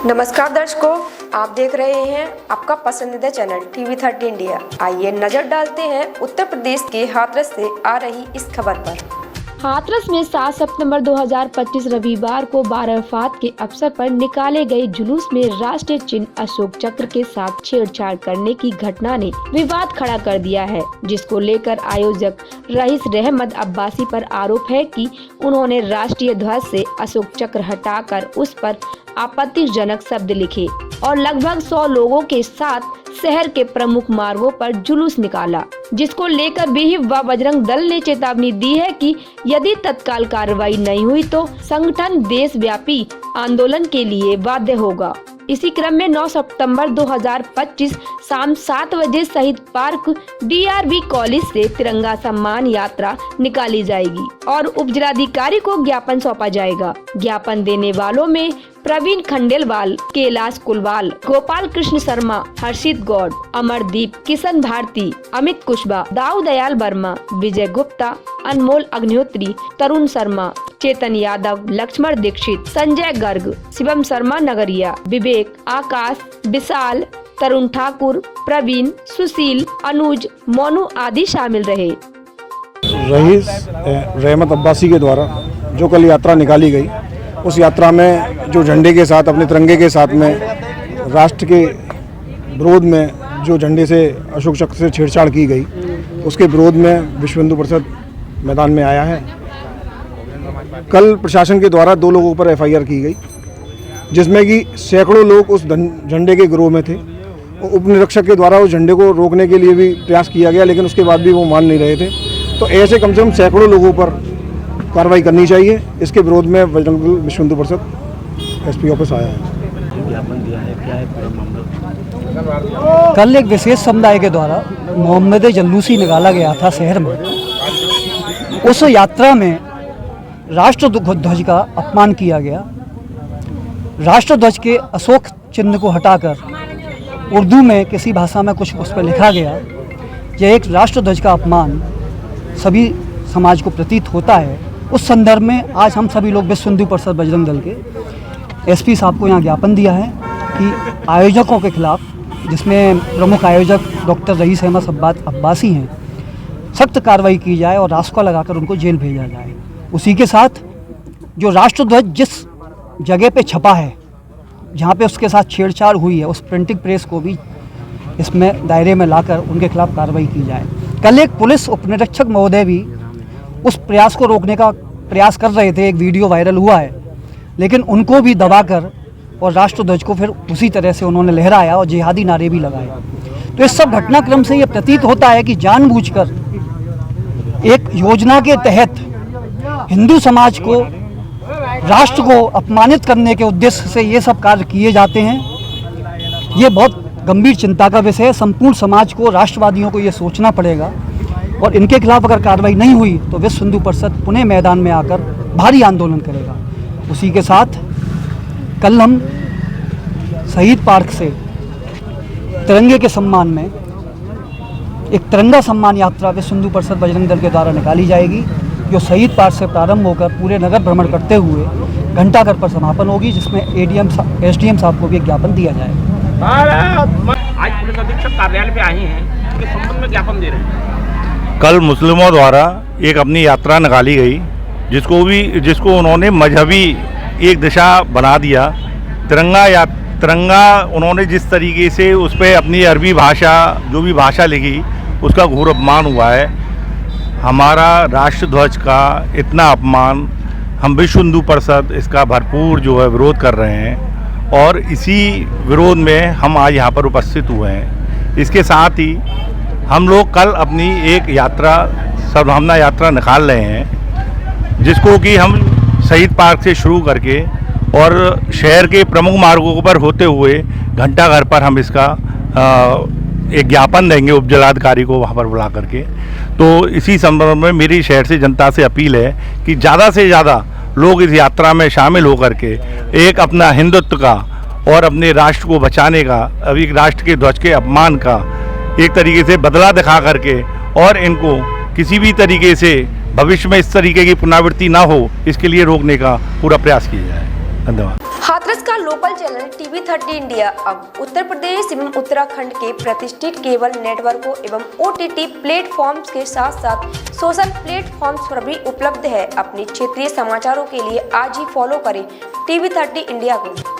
नमस्कार दर्शकों, आप देख रहे हैं आपका पसंदीदा चैनल टीवी 30 इंडिया। आइए नजर डालते हैं उत्तर प्रदेश के हाथरस से आ रही इस खबर पर। हाथरस में 7 सितंबर 2025 रविवार को बाराफात के अवसर पर निकाले गए जुलूस में राष्ट्रीय चिन्ह अशोक चक्र के साथ छेड़छाड़ करने की घटना ने विवाद खड़ा कर दिया है, जिसको लेकर आयोजक रईस रहमत अब्बासी पर आरोप है कि उन्होंने राष्ट्रीय ध्वज से अशोक चक्र हटाकर उस पर आपत्तिजनक शब्द लिखे और लगभग 100 लोगों के साथ शहर के प्रमुख मार्गों पर जुलूस निकाला, जिसको लेकर विहिप व बजरंग दल ने चेतावनी दी है कि यदि तत्काल कार्रवाई नहीं हुई तो संगठन देशव्यापी आंदोलन के लिए बाध्य होगा। इसी क्रम में 9 सितंबर 2025 शाम 7 बजे शहीद पार्क DRV कॉलेज से तिरंगा सम्मान यात्रा निकाली जाएगी और उपजिलाधिकारी को ज्ञापन सौंपा जाएगा। ज्ञापन देने वालों में प्रवीण खंडेलवाल, कैलाश कुलवाल, गोपाल कृष्ण शर्मा, हर्षित गौड़, अमरदीप, किशन भारती, अमित कुशवाहा, दाऊ दयाल वर्मा, विजय गुप्ता, अनमोल अग्निहोत्री, तरुण शर्मा, चेतन यादव, लक्ष्मण दीक्षित, संजय गर्ग, शिवम शर्मा नगरिया, विवेक, आकाश, विशाल, तरुण ठाकुर, प्रवीण, सुशील, अनुज, मोनू आदि शामिल रहे। रईस रहमत अब्बासी के द्वारा जो कल यात्रा निकाली गई, उस यात्रा में जो झंडे के साथ, अपने तिरंगे के साथ में राष्ट्र के विरोध में जो झंडे से अशोक चक्र से छेड़छाड़ की गई, उसके विरोध में विश्व हिंदू परिषद मैदान में आया है। कल प्रशासन के द्वारा 2 लोगों पर FIR की गई, जिसमें कि सैकड़ों लोग उस झंडे के गिरोह में थे। उप निरीक्षक के द्वारा उस झंडे को रोकने के लिए भी प्रयास किया गया, लेकिन उसके बाद भी वो मान नहीं रहे थे। तो ऐसे कम से कम सैकड़ों लोगों पर कार्रवाई करनी चाहिए। इसके विरोध में बजरंग दल विश्व हिंदू परिषद SP ऑफिस आया है। ज्ञापन दिया है, क्या है पूरा मामला? कल एक विशेष समुदाय के द्वारा मोहम्मद जलूसी निकाला गया था शहर में। उस यात्रा में राष्ट्र ध्वज का अपमान किया गया। राष्ट्र ध्वज के अशोक चिन्ह को हटाकर उर्दू में किसी भाषा में कुछ उस पर लिखा गया। यह एक राष्ट्र ध्वज का अपमान सभी समाज को प्रतीत होता है। उस संदर्भ में आज हम सभी लोग विश्व हिंदू परिषद बजरंग दल के SP साहब को यहाँ ज्ञापन दिया है कि आयोजकों के खिलाफ, जिसमें प्रमुख आयोजक डॉक्टर रईस रहमत अब्बासी हैं, सख्त कार्रवाई की जाए और रास्ता लगाकर उनको जेल भेजा जाए। उसी के साथ जो राष्ट्रध्वज जिस जगह पे छपा है, जहाँ पे उसके साथ छेड़छाड़ हुई है, उस प्रिंटिंग प्रेस को भी इसमें दायरे में लाकर उनके खिलाफ कार्रवाई की जाए। कल एक पुलिस उपनिरीक्षक महोदय भी उस प्रयास को रोकने का प्रयास कर रहे थे, एक वीडियो वायरल हुआ है, लेकिन उनको भी दबाकर और राष्ट्रध्वज को फिर उसी तरह से उन्होंने लहराया और जिहादी नारे भी लगाए। तो इस सब घटनाक्रम से ये प्रतीत होता है कि जानबूझकर एक योजना के तहत हिंदू समाज को, राष्ट्र को अपमानित करने के उद्देश्य से ये सब कार्य किए जाते हैं। ये बहुत गंभीर चिंता का विषय है। संपूर्ण समाज को, राष्ट्रवादियों को ये सोचना पड़ेगा और इनके खिलाफ अगर कार्रवाई नहीं हुई तो विश्व हिंदू परिषद पुणे मैदान में आकर भारी आंदोलन करेगा। उसी के साथ कल हम शहीद पार्क से तिरंगे के सम्मान में एक तिरंगा सम्मान यात्रा विश्व हिंदू परिषद बजरंग दल के द्वारा निकाली जाएगी, जो शहीद पार्क से प्रारंभ होकर पूरे नगर भ्रमण करते हुए घंटाघर पर समापन होगी, जिसमें SDM साहब को भी एक ज्ञापन दिया जाएगा। आज पुलिस अधीक्षक कार्यालय पे आई हैं, इसके संबंध में ज्ञापन दे रहे हैं। कल मुस्लिमों द्वारा एक अपनी यात्रा निकाली गई, जिसको उन्होंने मजहबी एक दिशा बना दिया। तिरंगा उन्होंने जिस तरीके से उस पर अपनी अरबी भाषा, जो भी भाषा लिखी, उसका घोर अपमान हुआ है। हमारा राष्ट्रध्वज का इतना अपमान, हम विश्व हिंदू परिषद इसका भरपूर जो है विरोध कर रहे हैं और इसी विरोध में हम आज यहाँ पर उपस्थित हुए हैं। इसके साथ ही हम लोग कल अपनी एक यात्रा, सद्भावना यात्रा निकाल रहे हैं, जिसको कि हम शहीद पार्क से शुरू करके और शहर के प्रमुख मार्गों पर होते हुए घंटाघर पर हम इसका एक ज्ञापन देंगे उपजिलाधिकारी को वहाँ पर बुला करके। तो इसी संदर्भ में मेरी शहर से जनता से अपील है कि ज़्यादा से ज़्यादा लोग इस यात्रा में शामिल होकर के एक अपना हिंदुत्व का और अपने राष्ट्र को बचाने का, अभी राष्ट्र के ध्वज के अपमान का एक तरीके से बदला दिखा करके और इनको किसी भी तरीके से भविष्य में इस तरीके की पुनरावृत्ति ना हो, इसके लिए रोकने का पूरा प्रयास किया जाए। धन्यवाद। हाथरस का लोकल चैनल टीवी 30 इंडिया अब उत्तर प्रदेश एवं उत्तराखंड के प्रतिष्ठित केबल नेटवर्कों एवं OTT प्लेटफॉर्म्स के साथ साथ सोशल प्लेटफॉर्म्स पर भी उपलब्ध है। अपने क्षेत्रीय समाचारों के लिए आज ही फॉलो करें टीवी 30 इंडिया को।